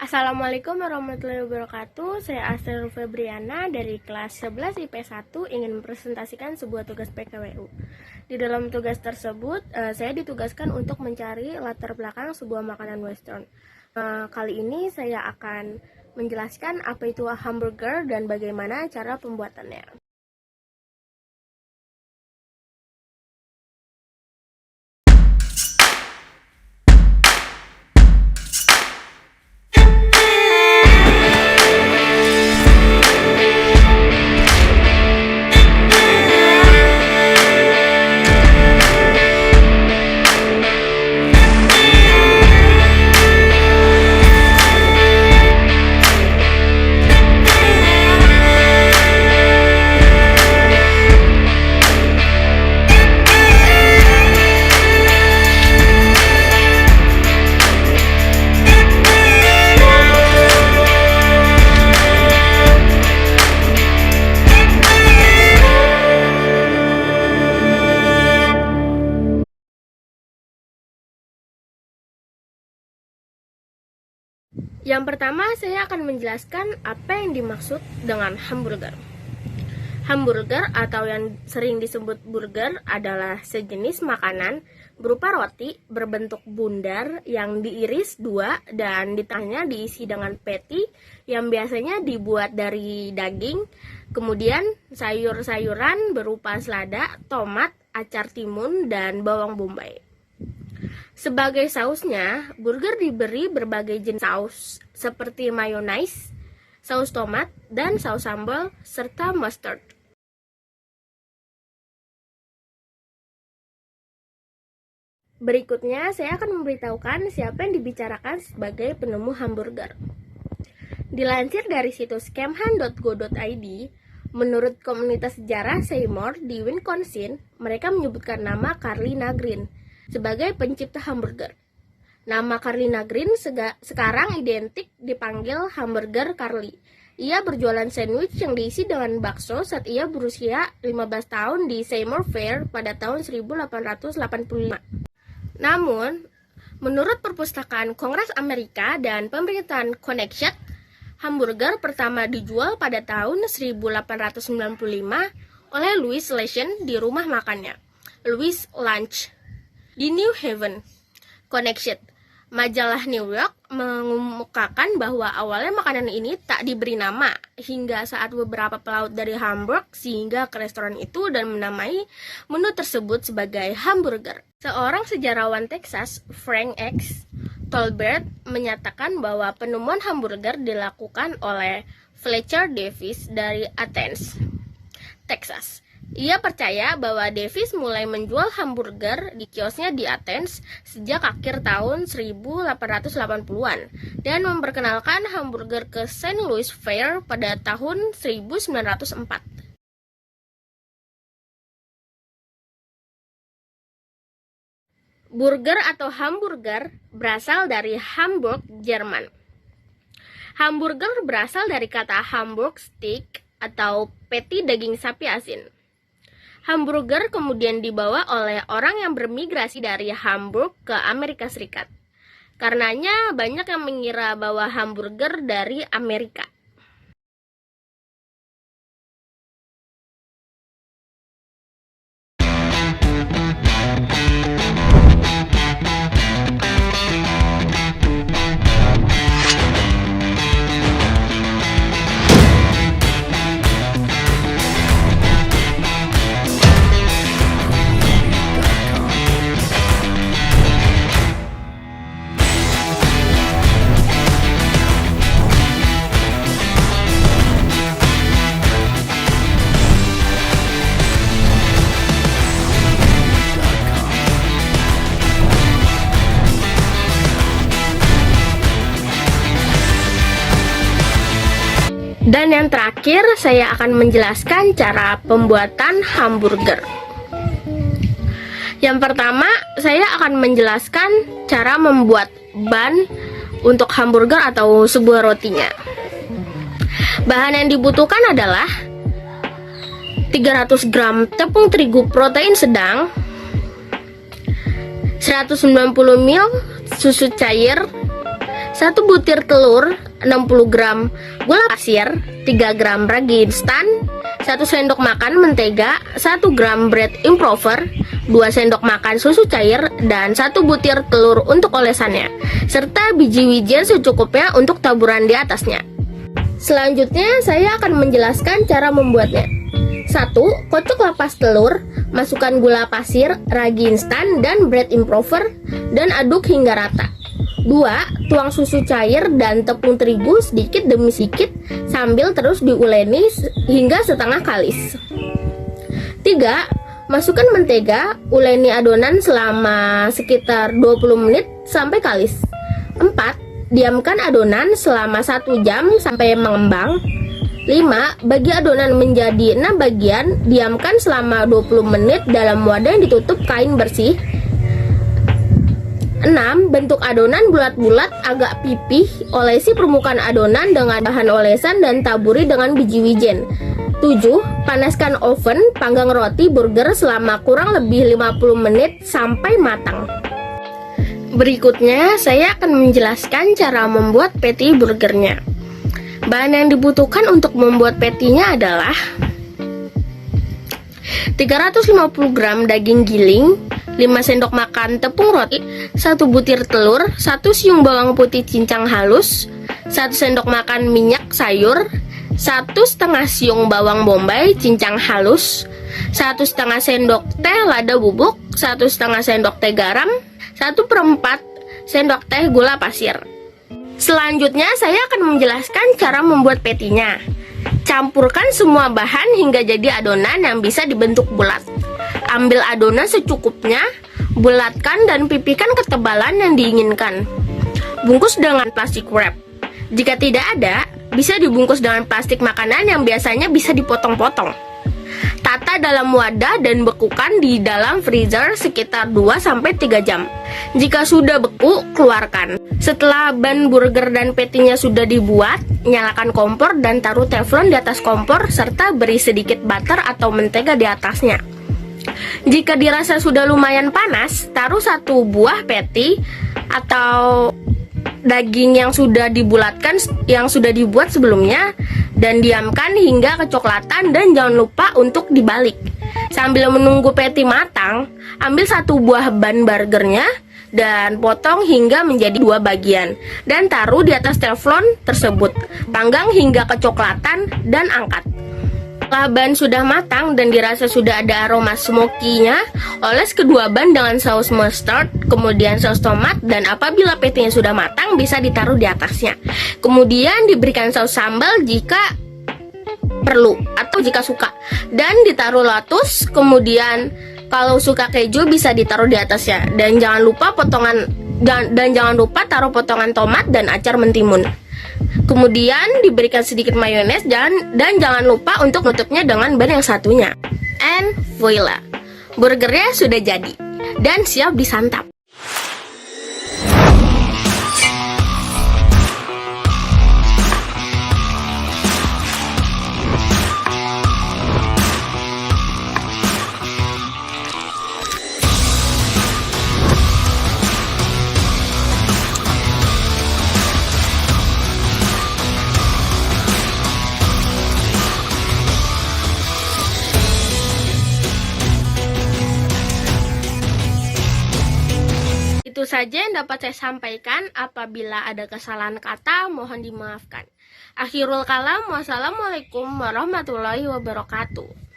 Assalamualaikum warahmatullahi wabarakatuh. Saya Astrid Febriana dari kelas 11 IP1 ingin mempresentasikan sebuah tugas PKWU. Di dalam tugas tersebut, saya ditugaskan untuk mencari latar belakang sebuah makanan western. Kali ini saya akan menjelaskan apa itu hamburger dan bagaimana cara pembuatannya. Yang pertama, saya akan menjelaskan apa yang dimaksud dengan hamburger. Hamburger atau yang sering disebut burger adalah sejenis makanan berupa roti berbentuk bundar yang diiris dua dan di tengahnya diisi dengan patty yang biasanya dibuat dari daging, kemudian sayur-sayuran berupa selada, tomat, acar timun, dan bawang bombay. Sebagai sausnya, burger diberi berbagai jenis saus seperti mayonnaise, saus tomat, dan saus sambal, serta mustard. Berikutnya, saya akan memberitahukan siapa yang dibicarakan sebagai penemu hamburger. Dilansir dari situs kemhan.go.id, menurut komunitas sejarah Seymour di Wisconsin, mereka menyebutkan nama Carlina Green sebagai pencipta hamburger. Nama Carlina Green sekarang identik dipanggil hamburger Carly. Ia berjualan sandwich yang diisi dengan bakso saat ia berusia 15 tahun di Seymour Fair pada tahun 1885. Namun, menurut Perpustakaan Kongres Amerika dan pemerintahan Connecticut, hamburger pertama dijual pada tahun 1895 oleh Louis Leschen di rumah makannya, Louis Lunch, di New Haven, Connecticut. Majalah New York mengemukakan bahwa awalnya makanan ini tak diberi nama hingga saat beberapa pelaut dari Hamburg sehingga ke restoran itu dan menamai menu tersebut sebagai hamburger. Seorang sejarawan Texas, Frank X. Tolbert, menyatakan bahwa penemuan hamburger dilakukan oleh Fletcher Davis dari Athens, Texas. Ia percaya bahwa Davis mulai menjual hamburger di kiosnya di Athens sejak akhir tahun 1880-an dan memperkenalkan hamburger ke St. Louis Fair pada tahun 1904. Burger atau hamburger berasal dari Hamburg, Jerman. Hamburger berasal dari kata Hamburg steak atau patty daging sapi asin. Hamburger kemudian dibawa oleh orang yang bermigrasi dari Hamburg ke Amerika Serikat. Karenanya banyak yang mengira bahwa hamburger dari Amerika. Dan yang terakhir, saya akan menjelaskan cara pembuatan hamburger. Yang pertama, saya akan menjelaskan cara membuat ban untuk hamburger atau sebuah rotinya. Bahan yang dibutuhkan adalah 300 gram tepung terigu protein sedang, 190 ml susu cair, 1 butir telur, 60 gram gula pasir, 3 gram ragi instan, 1 sendok makan mentega, 1 gram bread improver, 2 sendok makan susu cair, dan 1 butir telur untuk olesannya, serta biji wijen secukupnya untuk taburan di atasnya. Selanjutnya saya akan menjelaskan cara membuatnya. 1. Kocok lapas telur, masukkan gula pasir, ragi instan, dan bread improver, dan aduk hingga rata. 2. Tuang susu cair dan tepung terigu sedikit demi sedikit sambil terus diuleni hingga setengah kalis. 3. Masukkan mentega, uleni adonan selama sekitar 20 menit sampai kalis. 4. Diamkan adonan selama 1 jam sampai mengembang. 5. Bagi adonan menjadi 6 bagian, diamkan selama 20 menit dalam wadah yang ditutup kain bersih. 6. Bentuk adonan bulat-bulat agak pipih, olesi permukaan adonan dengan bahan olesan dan taburi dengan biji wijen. 7. Panaskan oven, panggang roti burger selama kurang lebih 50 menit sampai matang. Berikutnya, saya akan menjelaskan cara membuat patty burgernya. Bahan yang dibutuhkan untuk membuat patty-nya adalah 350 gram daging giling, 5 sendok makan tepung roti, 1 butir telur, 1 siung bawang putih cincang halus, 1 sendok makan minyak sayur, 1,5 siung bawang bombay cincang halus, 1,5 sendok teh lada bubuk, 1,5 sendok teh garam, 1/4 sendok teh gula pasir. Selanjutnya saya akan menjelaskan cara membuat patty-nya. Campurkan semua bahan hingga jadi adonan yang bisa dibentuk bulat. Ambil adonan secukupnya, bulatkan dan pipihkan ketebalan yang diinginkan. Bungkus dengan plastik wrap. Jika tidak ada, bisa dibungkus dengan plastik makanan yang biasanya bisa dipotong-potong. Tata dalam wadah dan bekukan di dalam freezer sekitar 2-3 jam. Jika sudah beku, keluarkan. Setelah ban burger dan patty-nya sudah dibuat, nyalakan kompor dan taruh teflon di atas kompor serta beri sedikit butter atau mentega di atasnya. Jika dirasa sudah lumayan panas, taruh 1 buah patty atau daging yang sudah dibulatkan yang sudah dibuat sebelumnya dan diamkan hingga kecoklatan dan jangan lupa untuk dibalik. Sambil menunggu patty matang, ambil 1 buah ban burgernya dan potong hingga menjadi 2 bagian dan taruh di atas teflon tersebut. Panggang hingga kecoklatan dan angkat. Setelah ban sudah matang dan dirasa sudah ada aroma smoky-nya, oles kedua ban dengan saus mustard, kemudian saus tomat, dan apabila patty-nya sudah matang bisa ditaruh di atasnya. Kemudian diberikan saus sambal jika perlu atau jika suka, dan ditaruh lotus. Kemudian kalau suka keju bisa ditaruh di atasnya, dan jangan lupa taruh potongan tomat dan acar mentimun. Kemudian diberikan sedikit mayones dan jangan lupa untuk nutupnya dengan ban yang satunya. And voila, burgernya sudah jadi dan siap disantap. Itu saja yang dapat saya sampaikan. Apabila ada kesalahan kata, mohon dimaafkan. Akhirul kalam, wassalamualaikum warahmatullahi wabarakatuh.